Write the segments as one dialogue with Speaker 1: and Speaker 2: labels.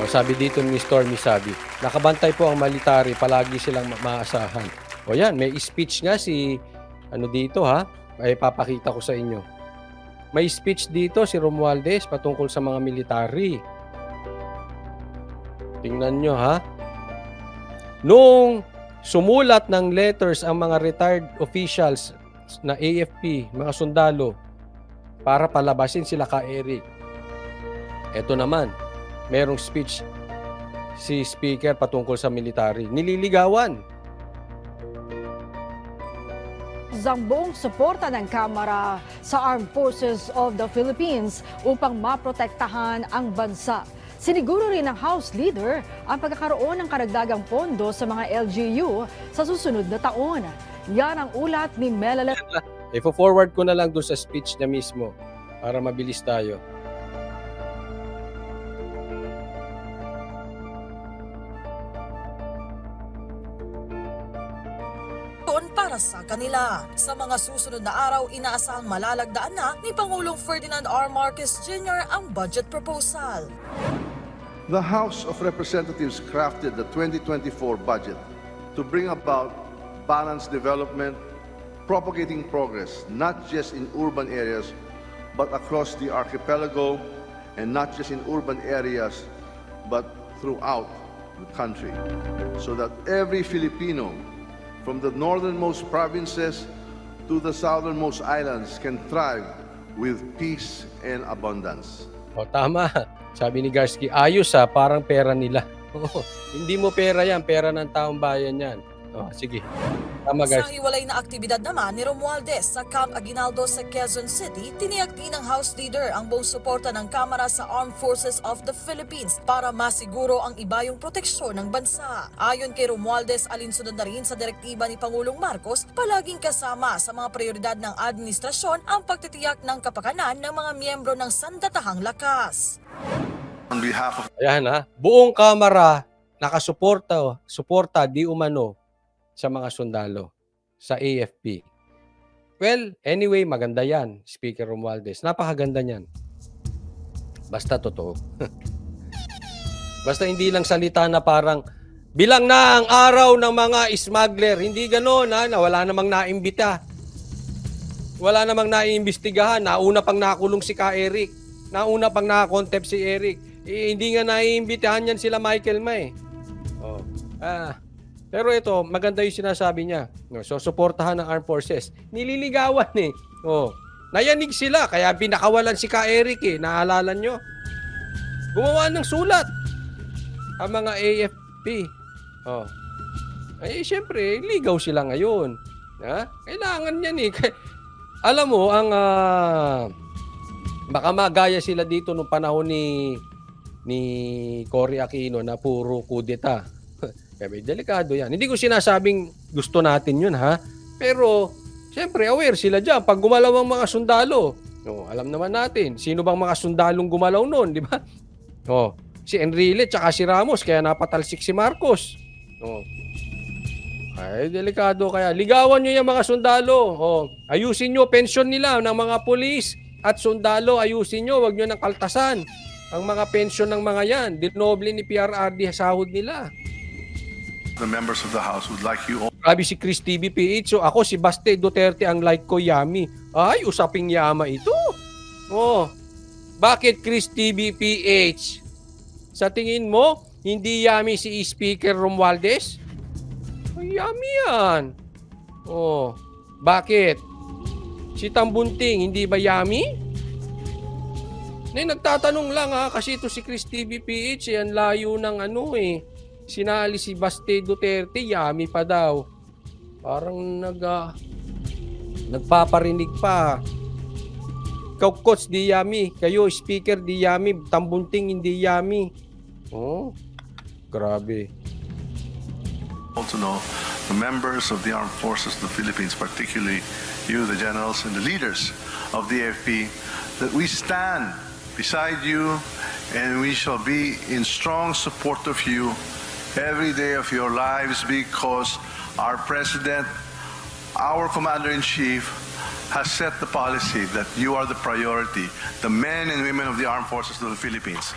Speaker 1: O, sabi dito ni Stormy Sabi, nakabantay po ang military, palagi silang maasahan. O yan, may speech nga si, ano dito ha, ay papakita ko sa inyo. May speech dito si Romualdez patungkol sa mga military. Tingnan nyo ha. Noong sumulat ng letters ang mga retired officials na AFP, mga sundalo, para palabasin sila ka Eric. Ito naman, merong speech si Speaker patungkol sa military. Nililigawan.
Speaker 2: Zambong suporta ng Kamara sa Armed Forces of the Philippines upang maprotektahan ang bansa. Siniguro rin ng House Leader ang pagkakaroon ng karagdagang pondo sa mga LGU sa susunod na taon. Yan ang ulat ni Melanie.
Speaker 1: I-forward ko na lang doon sa speech niya mismo para mabilis tayo.
Speaker 3: Para sa kanila. Sa mga susunod na araw, inaasahang malalagdaan na ni Pangulong Ferdinand R. Marcos Jr. ang budget proposal.
Speaker 4: The House of Representatives crafted the 2024 budget to bring about balanced development, propagating progress not just in urban areas but across the archipelago, and not just in urban areas but throughout the country, so that every Filipino from the northernmost provinces to the southernmost islands can thrive with peace and abundance.
Speaker 1: O tama, sabi ni Garski, ayos ha, parang pera nila. Hindi mo pera yan, pera ng taong bayan yan. O, sige. Tama,
Speaker 3: Sa
Speaker 1: Garski.
Speaker 3: hiwalay na aktibidad naman ni Romualdez sa Camp Aguinaldo sa Quezon City, tiniyak din ng House Leader ang buong suporta ng Kamara sa Armed Forces of the Philippines para masiguro ang ibayong proteksyon ng bansa. Ayon kay Romualdez, alinsunod na rin sa direktiba ni Pangulong Marcos, palaging kasama sa mga prioridad ng administrasyon ang pagtitiyak ng kapakanan ng mga miyembro ng sandatahang lakas.
Speaker 4: On behalf of
Speaker 1: Ayan ha, buong Kamara nakasuporta di umano sa mga sundalo sa AFP. Well, anyway, maganda yan, Speaker Romualdez. Napakaganda niyan. Basta totoo. Basta hindi lang salita na parang bilang na ang araw ng mga smuggler. Hindi gano'n ha, na wala namang naimbita. Wala namang naiimbestigahan. Nauna pang nakulong si Ka Eric. Nauna pang nakakontempt si Eric. Hindi nga naiimbitahan yan sila Michael May. Oh. Pero ito, maganda yung sinasabi niya. So, suportahan ng Armed Forces. Nililigawan eh. Oh. Nayanig sila, kaya pinakawalan si Ka Eric eh. Naalala nyo? Gumawa ng sulat. Ang mga AFP. Oh. Eh, syempre, ligaw sila ngayon. Ha? Kailangan yan eh. Alam mo, ang baka magaya sila dito nung panahon ni Cory Aquino na puro kudeta. Kaya may delikado yan. Hindi ko sinasabing gusto natin yun ha. Pero, siyempre, aware sila dyan. Pag gumalaw ang mga sundalo, alam naman natin, sino bang mga sundalong gumalaw noon, di ba? Si Enrile tsaka si Ramos, kaya napatalsik si Marcos. Ay, delikado kaya. Ligawan nyo yung mga sundalo. Ayusin nyo pensyon nila ng mga pulis at sundalo. Ayusin nyo, wag nyo nang kaltasan. Ang mga pensyon ng mga yan, dinoble ni PRRD sahod nila.
Speaker 4: the members of the House would like you all
Speaker 1: Grabe si Chris TV PH. So ako si Baste Duterte ang like ko yummy. Ay, usaping yama ito. Bakit Chris TV PH? Sa tingin mo, hindi yummy si Speaker Romualdez? Ay, yummy yan. Bakit? Si Tambunting, hindi ba yummy? Nagtatanong lang ha, kasi ito si Chris TV PH, ang layo ng sinali si Baste Duterte, yummy pa daw. Parang nagpaparinig pa. Ikaw, Coach, di yummy. Kayo, Speaker, di yummy. Tambunting, hindi yummy. Grabe.
Speaker 4: to know the members of the Armed Forces of the Philippines, particularly you, the generals and the leaders of the AFP, that we stand beside you and we shall be in strong support of you every day of your lives, because our President, our Commander-in-Chief, has set the policy that you are the priority, the men and women of the Armed Forces of the Philippines.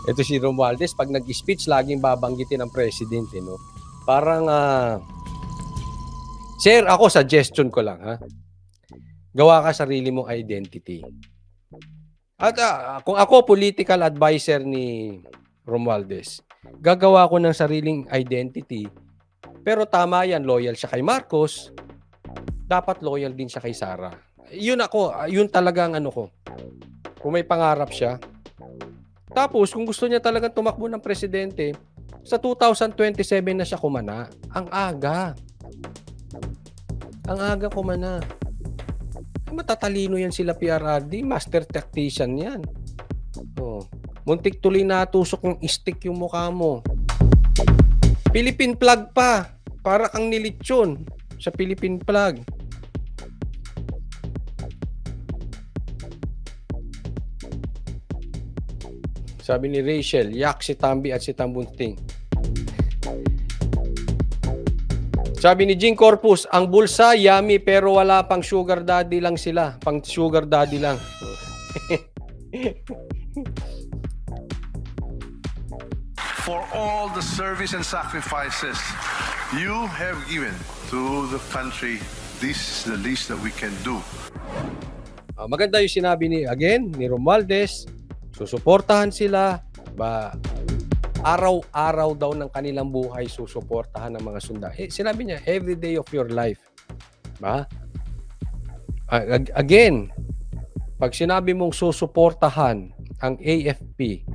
Speaker 1: Ito si Romualdez, pag nag-speech, laging babanggitin ang presidente, no? Parang, sir, ako, suggestion ko lang, ha? Gawa ka sarili mong identity. At kung ako, political advisor ni Romualdez, gagawa ko ng sariling identity. Pero tama yan, loyal siya kay Marcos, dapat loyal din siya kay Sara. Yun ako, yun talagang ano ko. Kung may pangarap siya. Tapos, kung gusto niya talagang tumakbo ng presidente, sa 2027 na siya kumana. Ang aga. Ang aga kumana. Matatalino yan sila PRRD. Master tactician yan. Oh. Muntik tuloy natusok ng stick yung mukha mo. Philippine flag pa. Para kang nilitsyon sa Philippine flag. Sabi ni Rachel, yak si Tambi at si Tambunting. Sabi ni Jing Corpus, ang bulsa, yummy pero wala pang sugar daddy lang sila. Pang sugar daddy lang.
Speaker 4: For all the service and sacrifices you have given to the country, this is the least that we can do.
Speaker 1: Maganda yung sinabi ni Romualdez, susuportahan sila, araw-araw daw ng kanilang buhay susuportahan ng mga sundalo. Sinabi niya, every day of your life. Again, pag sinabi mong susuportahan ang AFP,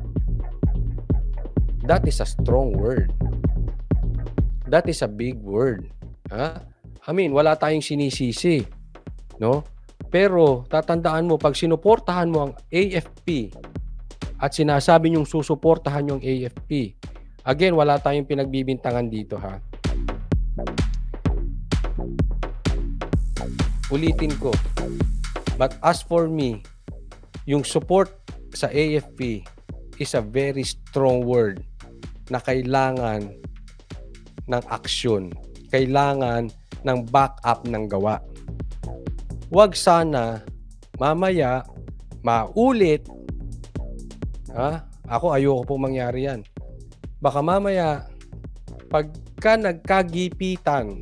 Speaker 1: that is a strong word. That is a big word. I mean, wala tayong sinisisi. No? Pero, tatandaan mo, pag sinuportahan mo ang AFP, at sinasabi niyong susuportahan yung AFP. Again, wala tayong pinagbibintangan dito, ha. Ulitin ko. But as for me, yung support sa AFP is a very strong word na kailangan ng aksyon. Kailangan ng backup ng gawa. Huwag sana mamaya maulit. Ako ayoko pong mangyari yan. Baka mamaya, pagka nagkagipitan,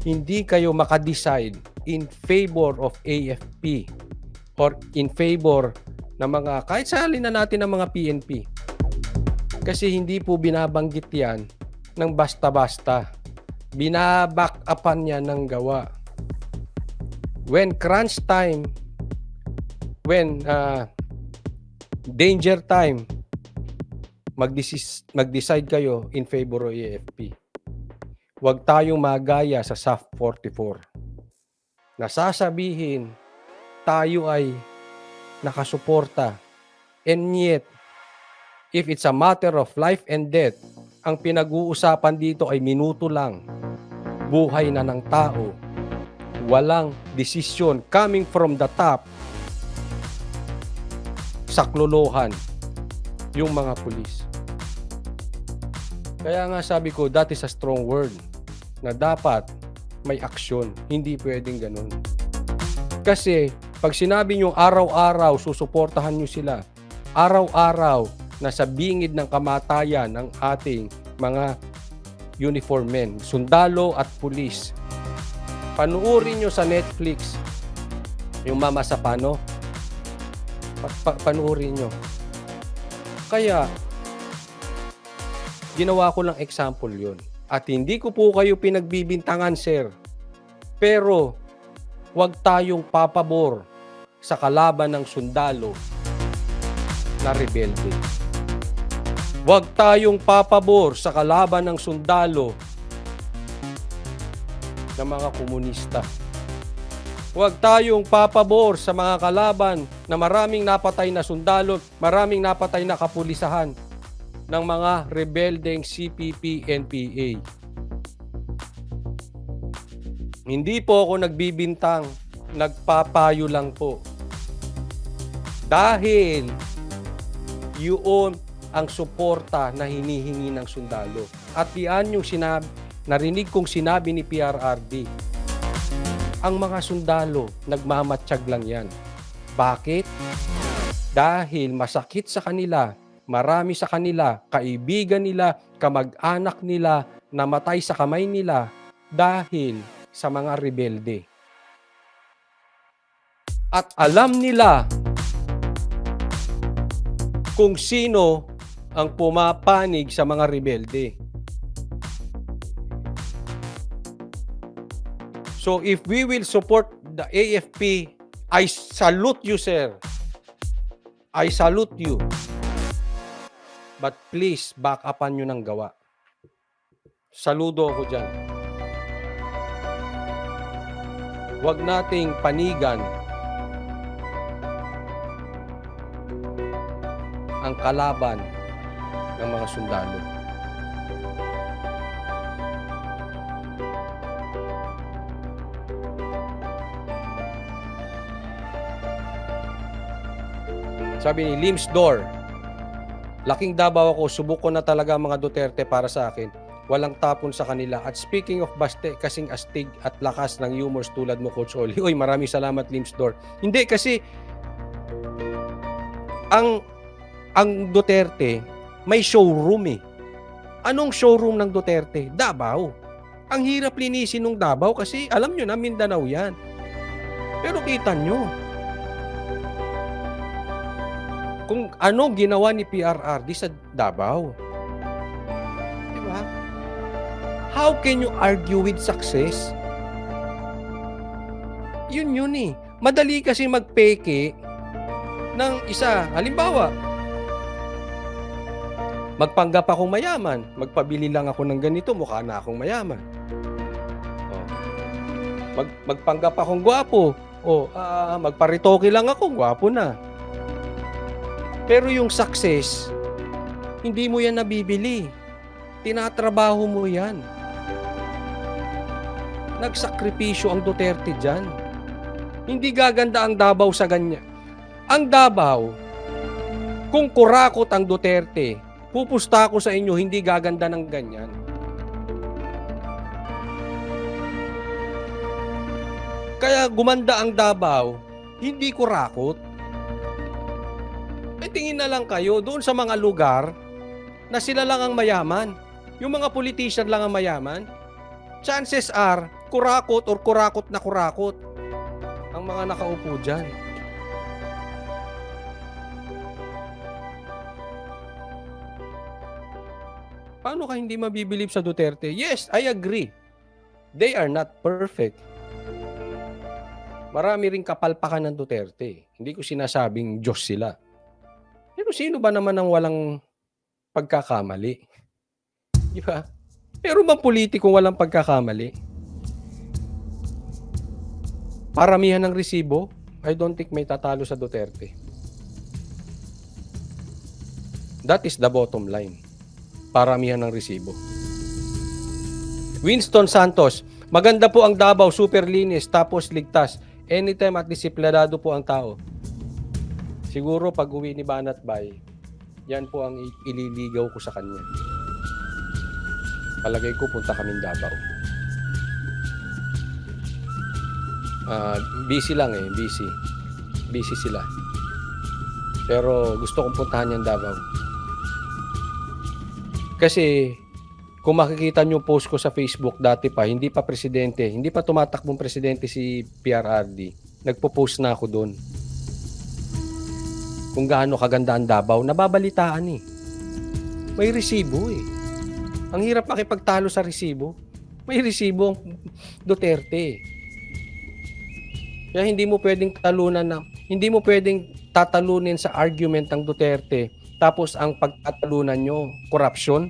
Speaker 1: hindi kayo makadecide in favor of AFP or in favor ng mga, kahit salin na natin ng mga PNP. Kasi hindi po binabanggit yan ng basta-basta. Binaback-upan yan ng gawa. When crunch time, when danger time, mag-decide kayo in favor of AFP. Huwag tayong magaya sa SAF 44. Nasasabihin, tayo ay nakasuporta. And yet, if it's a matter of life and death, ang pinag-uusapan dito ay minuto lang. Buhay na ng tao. Walang desisyon coming from the top. Saklolohan yung mga pulis. Kaya nga sabi ko, that is a strong word na dapat may aksyon. Hindi pwedeng ganun. Kasi pag sinabi nyo araw-araw susuportahan nyo sila, araw-araw nasa bingid ng kamatayan ng ating mga uniform men, sundalo at pulis. Panuorin nyo sa Netflix yung Mama Sapano. Panuorin nyo. Kaya, ginawa ko lang example yon. At hindi ko po kayo pinagbibintangan, sir. Pero, huwag tayong papabor sa kalaban ng sundalo na rebelde. Huwag tayong papabor sa kalaban ng sundalo na mga komunista. Huwag tayong papabor sa mga kalaban na maraming napatay na sundalo, maraming napatay na kapulisahan ng mga rebeldeng CPP, NPA. Hindi po ako nagbibintang, nagpapayo lang po. Dahil yun ang suporta na hinihingi ng sundalo. At yan yung narinig kong sinabi ni PRRD. Ang mga sundalo, nagmamatsyag lang yan. Bakit? Dahil masakit sa kanila marami sa kanila, kaibigan nila, kamag-anak nila, namatay sa kamay nila dahil sa mga rebelde. At alam nila kung sino ang pumapanig sa mga rebelde. So if we will support the AFP, I salute you, sir. I salute you. But please, back upan nyo ng gawa. Saludo ako dyan. Huwag nating panigan ang kalaban ng mga sundalo. Sabi ni Lims Dor, laking Davao ako, subok ko na talaga ang mga Duterte para sa akin. Walang tapon sa kanila. At speaking of baste, kasing astig at lakas ng humors tulad mo, Coach Oli. Uy, maraming salamat, Lims Dor. Hindi, kasi ang Duterte, may showroom eh. Anong showroom ng Duterte? Davao. Ang hirap linisin ng Davao kasi alam nyo na, Mindanao yan. Pero kita nyo, kung ano ginawa ni PRRD sa Davao. Diba? How can you argue with success? Yun eh. Madali kasi magpeke ng isa. Halimbawa, magpanggap akong mayaman. Magpabili lang ako ng ganito, mukha na akong mayaman. Magpanggap akong gwapo. Magparitoke lang ako, gwapo na. Pero yung success, hindi mo yan nabibili. Tinatrabaho mo yan. Nagsakripisyo ang Duterte dyan. Hindi gaganda ang Davao sa ganyan. Ang Davao, kung kurakot ang Duterte, pupusta ko sa inyo, hindi gaganda ng ganyan. Kaya gumanda ang Davao, hindi kurakot. Tingin na lang kayo doon sa mga lugar na sila lang ang mayaman. Yung mga politician lang ang mayaman. Chances are, kurakot or kurakot na kurakot ang mga nakaupo dyan. Paano ka hindi mabibilib sa Duterte? Yes, I agree. They are not perfect. Marami ring kapalpakan ng Duterte. Hindi ko sinasabing Diyos sila. Pero sino ba naman ang walang pagkakamali? Di ba? Pero bang politiko walang pagkakamali? Paramihan ng resibo, I don't think may tatalo sa Duterte. That is the bottom line. Paramihan ng resibo. Winston Santos, maganda po ang Davao, super linis, tapos ligtas. Anytime at disiplinado po ang tao. Siguro pag uwi ni Banat Bay, yan po ang ililigaw ko sa kanya. Palagay ko punta kaming Davao. Busy lang eh, busy. Busy sila. Pero gusto kong puntahan yung Davao. Kasi kung makikita nyo post ko sa Facebook dati pa, hindi pa presidente, hindi pa tumatakbong presidente si PRRD, nagpo-post na ako doon. Kung gaano kaganda ang Davao, nababalitaan eh. May resibo eh. Ang hirap makipagtalo sa resibo. May resibo ang Duterte. Kaya hindi mo pwedeng hindi mo pwedeng tatalunin sa argument ng Duterte, tapos ang pagtatalunan nyo, corruption.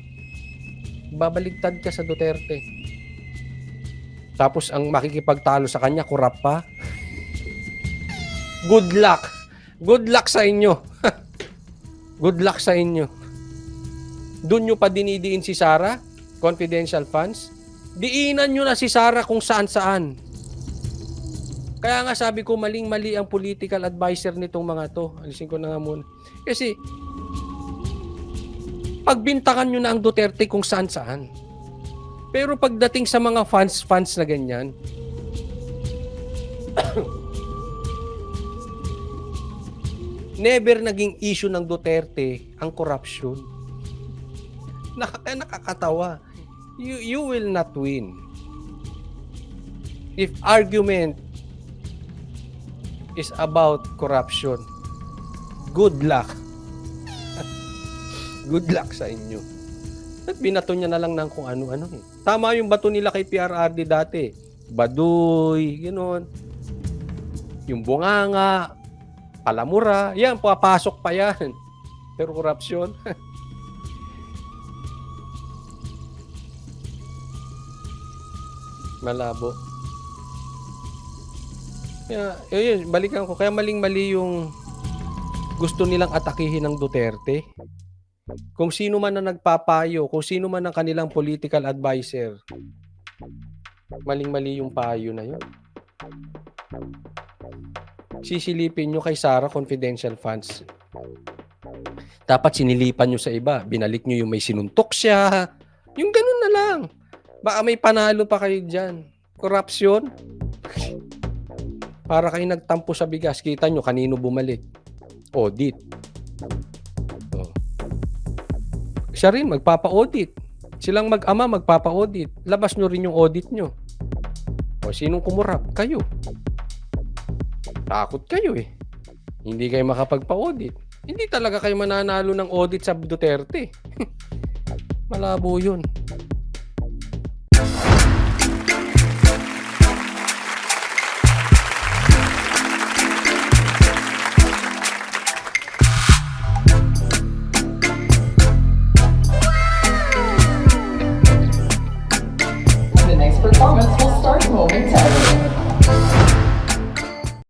Speaker 1: Babaligtad ka sa Duterte. Tapos ang makikipagtalo sa kanya, corrupt pa. Good luck. Good luck sa inyo. Good luck sa inyo. Doon nyo pa dinidiin si Sara? Confidential funds? Diinan nyo na si Sara kung saan-saan. Kaya nga sabi ko, maling-mali ang political advisor nitong mga to. Alisin ko na nga muna. Kasi, pagbintangan nyo na ang Duterte kung saan-saan. Pero pagdating sa mga funds na ganyan, never naging issue ng Duterte ang corruption. Nakakatawa. You will not win. If argument is about corruption, good luck. Good luck sa inyo. At binato niya na lang ng kung ano-ano eh. Tama yung bato nila kay PRRD dati. Baduy, gano'n. Yung bunganga, palamura, yan, papasok pa yan. Pero korupsyon, malabo. Kaya, yun, balikan ko. Kaya maling-mali yung gusto nilang atakihin ng Duterte. Kung sino man ang nagpapayo, kung sino man ang kanilang political advisor, maling-mali yung payo na yun. Sisilipin nyo kay Sara confidential funds. Dapat sinilipan nyo sa iba. Binalik nyo yung may sinuntok siya. Yung ganun na lang. Baka may panalo pa kayo dyan. Corruption. Para kayo nagtampo sa bigas. Kita nyo kanino bumalik. Audit. Oh. Siya rin magpapa-audit. Silang mag-ama magpapa-audit. Labas nyo rin yung audit nyo. O sinong kumurap? Kayo. Takot kayo eh. Hindi kayo makapagpa-audit. Hindi talaga kayo mananalo ng audit sa Duterte. Malabo yun.